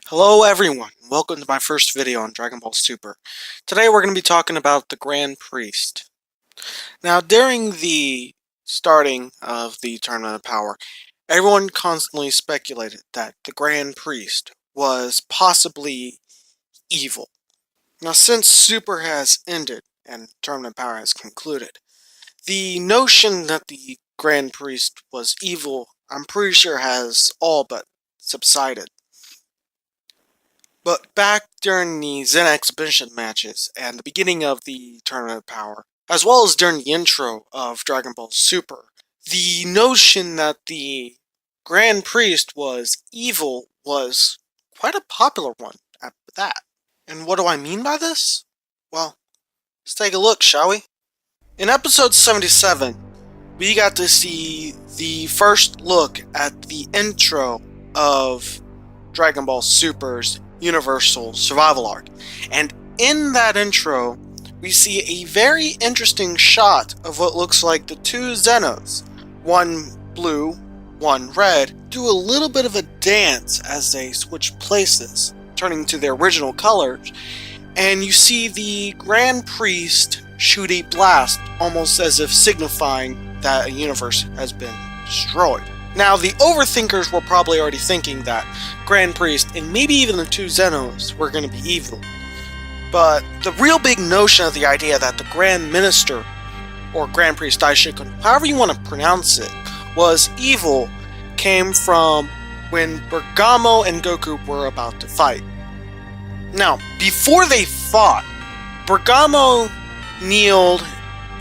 Hello everyone, welcome to my first video on Dragon Ball Super. Today we're going to be talking about the Grand Priest. Now during the starting of the Tournament of Power, everyone constantly speculated that the Grand Priest was possibly evil. Now since Super has ended and Tournament of Power has concluded, the notion that the Grand Priest was evil, I'm pretty sure has all but subsided. But back during the Zen Exhibition matches and the beginning of the Tournament of Power, as well as during the intro of Dragon Ball Super, the notion that the Grand Priest was evil was quite a popular one at that. And what do I mean by this? Well, let's take a look, shall we? In episode 77, we got to see the first look at the intro of Dragon Ball Super's Universal Survival Arc. And in that intro, we see a very interesting shot of what looks like the two Zenos, one blue, one red, do a little bit of a dance as they switch places, turning to their original colors, and you see the Grand Priest shoot a blast, almost as if signifying that a universe has been destroyed. Now, the overthinkers were probably already thinking that Grand Priest, and maybe even the two Zenos, were going to be evil. But the real big notion of the idea that the Grand Minister, or Grand Priest Daishogun, however you want to pronounce it, was evil, came from when Bergamo and Goku were about to fight. Now, before they fought, Bergamo kneeled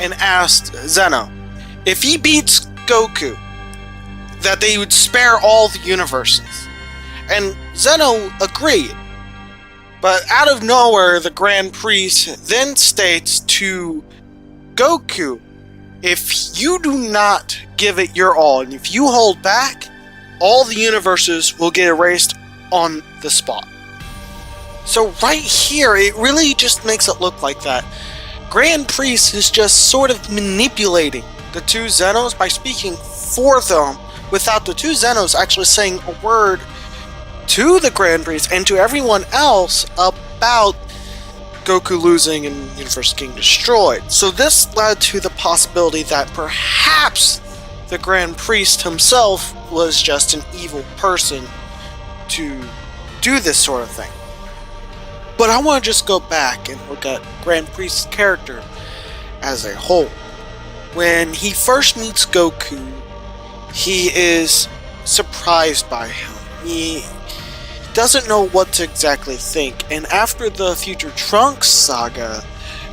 and asked Zeno if he beats Goku, that they would spare all the universes. And Zeno agreed. But out of nowhere, the Grand Priest then states to Goku, if you do not give it your all, and if you hold back, all the universes will get erased on the spot. So right here, it really just makes it look like that Grand Priest is just sort of manipulating the two Zenos by speaking for them, without the two Zenos actually saying a word to the Grand Priest and to everyone else about Goku losing and the universe getting destroyed. So this led to the possibility that perhaps the Grand Priest himself was just an evil person to do this sort of thing. But I want to just go back and look at Grand Priest's character as a whole. When he first meets Goku, he is surprised by him. He doesn't know what to exactly think. And after the Future Trunks saga,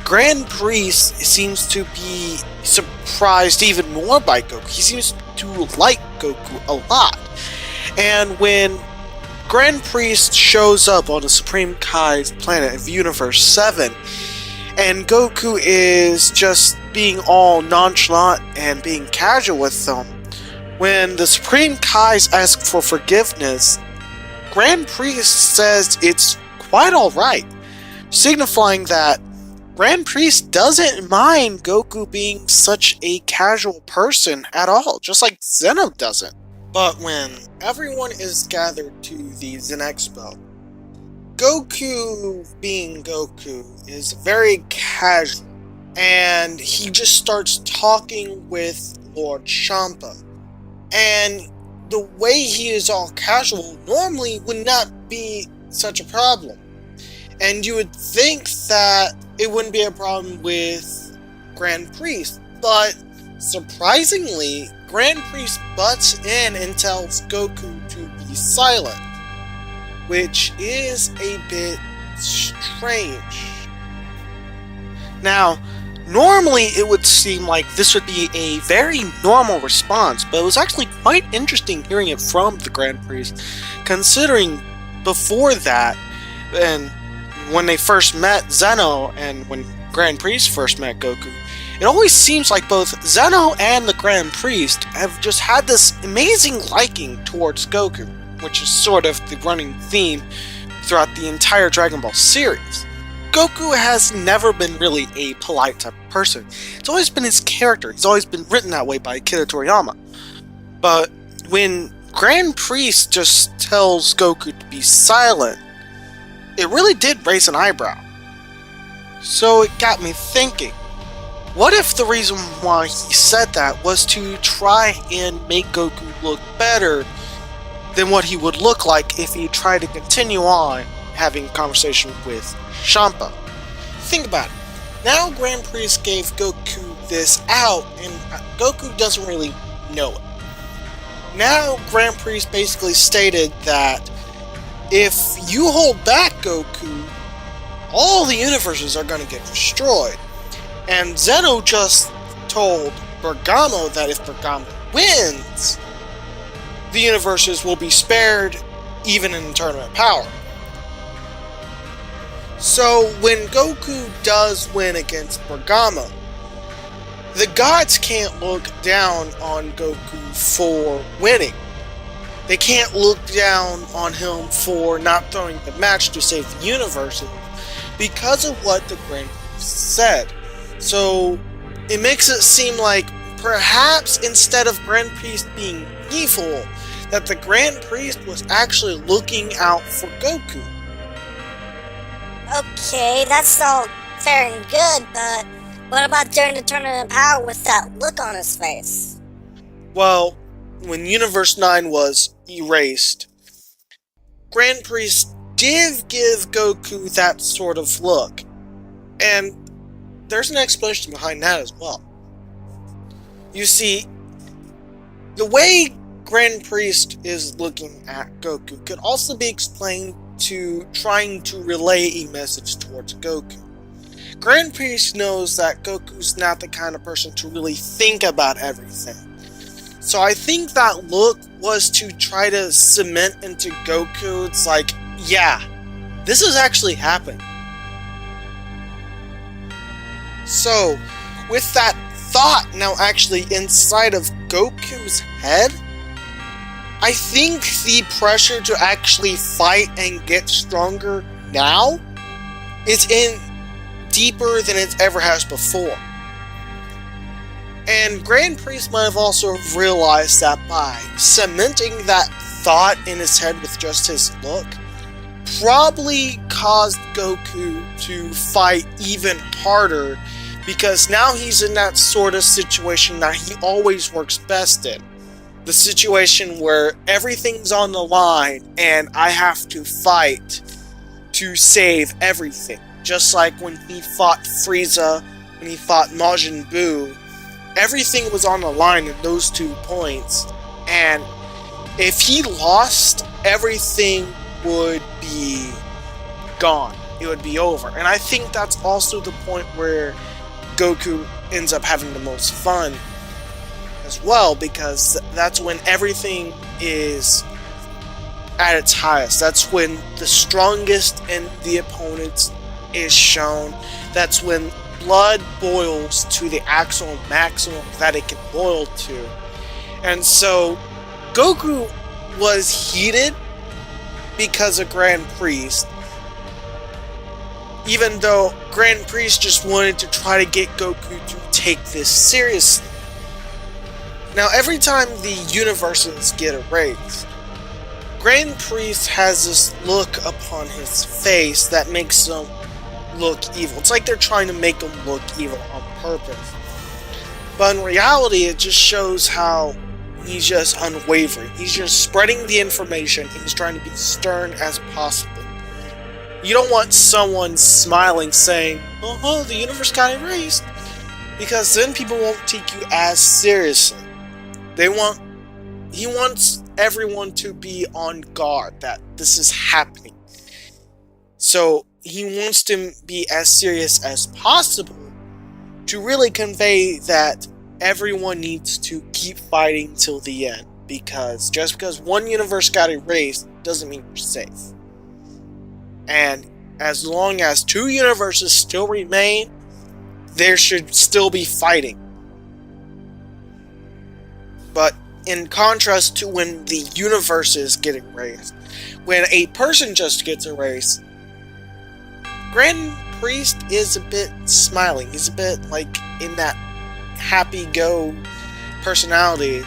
Grand Priest seems to be surprised even more by Goku. He seems to like Goku a lot. And when Grand Priest shows up on the Supreme Kai's planet of Universe 7, and Goku is just being all nonchalant and being casual with them, when the Supreme Kais ask for forgiveness, Grand Priest says it's quite alright, signifying that Grand Priest doesn't mind Goku being such a casual person at all, just like Zeno doesn't. But when everyone is gathered to the Zen Expo, Goku, being Goku, is very casual, and he just starts talking with Lord Champa. And the way he is all casual normally would not be such a problem. And you would think that it wouldn't be a problem with Grand Priest, but surprisingly, Grand Priest butts in and tells Goku to be silent, which is a bit strange. Now, normally it would seem like this would be a very normal response, but it was actually quite interesting hearing it from the Grand Priest, considering before that, and when they first met Zeno and when Grand Priest first met Goku, it always seems like both Zeno and the Grand Priest have just had this amazing liking towards Goku, which is sort of the running theme throughout the entire Dragon Ball series. Goku has never been really a polite type of person. It's always been his character. He's always been written that way by Akira Toriyama. But when Grand Priest just tells Goku to be silent, It really did raise an eyebrow. So it got me thinking, what if the reason why he said that was to try and make Goku look better than what he would look like if he tried to continue on having a conversation with Champa? Think about it. Now Grand Priest gave Goku this out, and Goku doesn't really know it. Now Grand Priest basically stated that if you hold back Goku, all the universes are going to get destroyed. And Zeno just told Bergamo that if Bergamo wins, the universes will be spared, even in Tournament Power. So when Goku does win against Bergamo, the gods can't look down on Goku for winning. They can't look down on him for not throwing the match to save the universes because of what the Grand Priest said. So it makes it seem like perhaps instead of Grand Priest being evil, that the Grand Priest was actually looking out for Goku. Okay, that's all fair and good, but what about during the Tournament of Power with that look on his face? Well, when Universe 9 was erased, Grand Priest did give Goku that sort of look. And there's an explanation behind that as well. You see, the way Grand Priest is looking at Goku could also be explained to trying to relay a message towards Goku. Grand Priest knows that Goku's not the kind of person to really think about everything. So I think that look was to try to cement into Goku, it's like, yeah, this has actually happened. So, with that thought now actually inside of Goku's head, I think the pressure to actually fight and get stronger now is in deeper than it ever has before. And Grand Priest might have also realized that by cementing that thought in his head with just his look, probably caused Goku to fight even harder, because now he's in that sort of situation that he always works best in. The situation where everything's on the line and I have to fight to save everything. Just like when he fought Frieza, when he fought Majin Buu, everything was on the line in those 2 points, and if he lost, everything would be gone. It would be over. And I think that's also the point where Goku ends up having the most fun as well, because that's when everything is at its highest. That's when the strongest in the opponents is shown. That's when blood boils to the actual maximum that it can boil to. And so Goku was heated because of Grand Priest, even though Grand Priest just wanted to try to get Goku to take this seriously. Now, every time the universes get erased, Grand Priest has this look upon his face that makes him look evil. It's like they're trying to make him look evil on purpose. But in reality, it just shows how he's just unwavering. He's just spreading the information, and he's trying to be stern as possible. You don't want someone smiling saying, oh, the universe got erased, because then people won't take you as seriously. He wants everyone to be on guard that this is happening. So he wants to be as serious as possible to really convey that everyone needs to keep fighting till the end, because just because one universe got erased doesn't mean you're safe. And as long as 2 universes still remain, there should still be fighting. But in contrast to when the universes get erased, when a person just gets erased, Grand Priest is a bit smiling. He's a bit like in that happy-go personality.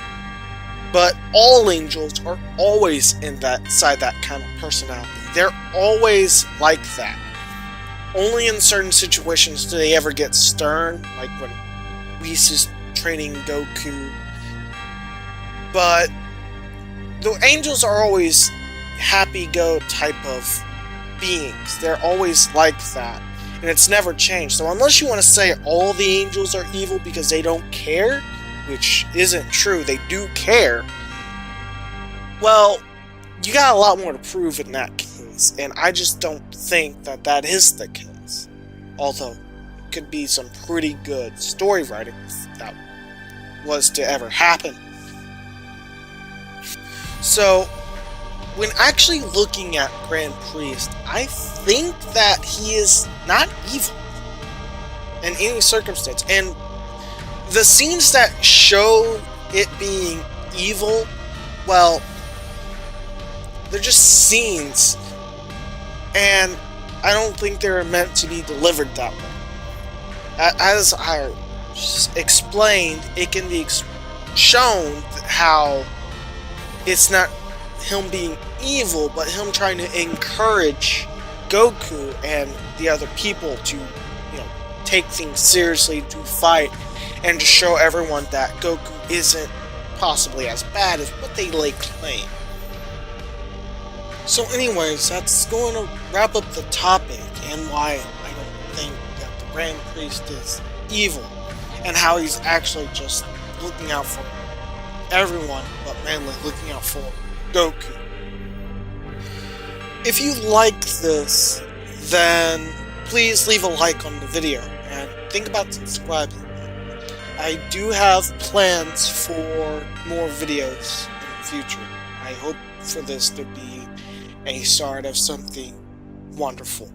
But all angels are always inside that kind of personality. they're always like that. Only in certain situations do they ever get stern, like when Whis is training Goku. But the angels are always happy-go type of beings. They're always like that. And it's never changed. So unless you want to say all the angels are evil because they don't care, which isn't true, they do care, well, you got a lot more to prove in that case. And I just don't think that that is the case. Although, it could be some pretty good story writing if that was to ever happen. So, when actually looking at Grand Preist, I think that he is not evil in any circumstance. And the scenes that show it being evil, well, they're just scenes. And I don't think they're meant to be delivered that way. As I explained, it can be shown how it's not him being evil, but him trying to encourage Goku and the other people to, take things seriously, to fight, and to show everyone that Goku isn't possibly as bad as what they lay claim. So anyways, that's going to wrap up the topic and why I don't think that the Grand Preist is evil, and how he's actually just looking out for everyone, but mainly looking out for Goku. If you like this, then please leave a like on the video and think about subscribing. I do have plans for more videos in the future. I hope for this to be a start of something wonderful.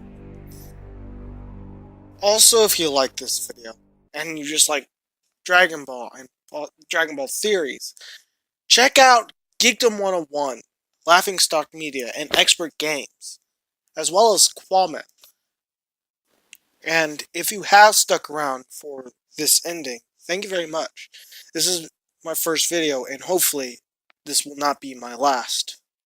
Also, if you like this video and you just like Dragon Ball and Dragon Ball theories, check out Geekdom 101, Laughingstock Media, and Expert Games, as well as Qualmet. And if you have stuck around for this ending, thank you very much. This is my first video, and hopefully this will not be my last.